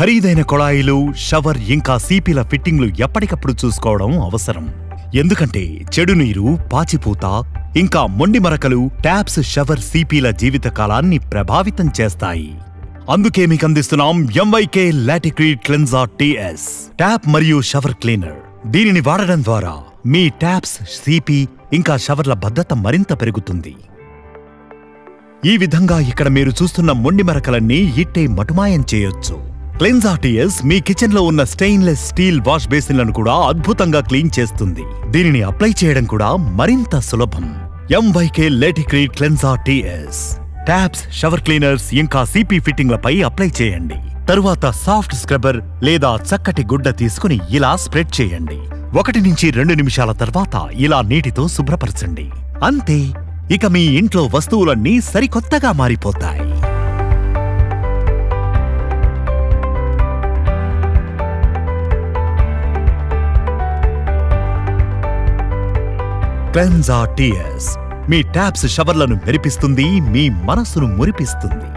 ఖరీదైన కొళాయిలు, షవర్ ఇంకా సీపీల ఫిట్టింగ్లు ఎప్పటికప్పుడు చూసుకోవడం అవసరం. ఎందుకంటే చెడు నీరు, పాచిపూత ఇంకా మొండి మరకలు ట్యాప్స్, షవర్, సీపీల జీవితకాలాన్ని ప్రభావితం చేస్తాయి. అందుకే మీకు అందిస్తున్నాం MYK Laticrete cleanser TS tap మరియు షవర్ క్లీనర్. దీనిని వాడడం ద్వారా మీ ట్యాప్స్, సీపీ ఇంకా షవర్ల భద్రత మరింత పెరుగుతుంది. ఈ విధంగా ఇక్కడ మీరు చూస్తున్న మొండి మరకలన్నీ ఇట్టే మటుమాయం చేయొచ్చు. క్లెన్జర్ TS మీ కిచెన్ లో ఉన్న స్టెయిన్లెస్ స్టీల్ వాష్ బేసిన్లను కూడా అద్భుతంగా క్లీన్ చేస్తుంది. దీనిని అప్లై చేయడం కూడా మరింత సులభం. MYK Laticrete cleanser TS taps, shower cleaners ఇంకా సీపీ ఫిట్టింగ్లపై అప్లై చేయండి. తరువాత సాఫ్ట్ స్క్రబ్బర్ లేదా చక్కటి గుడ్డ తీసుకుని ఇలా స్ప్రెడ్ చేయండి. 1 నుంచి 2 నిమిషాల తర్వాత ఇలా నీటితో శుభ్రపరచండి. అంతే, ఇక మీ ఇంట్లో వస్తువులన్నీ సరికొత్తగా మారిపోతాయి. క్లెన్జర్ TS మీ ట్యాప్స్, షవర్లను మెరిపిస్తుంది, మీ మనసును మురిపిస్తుంది.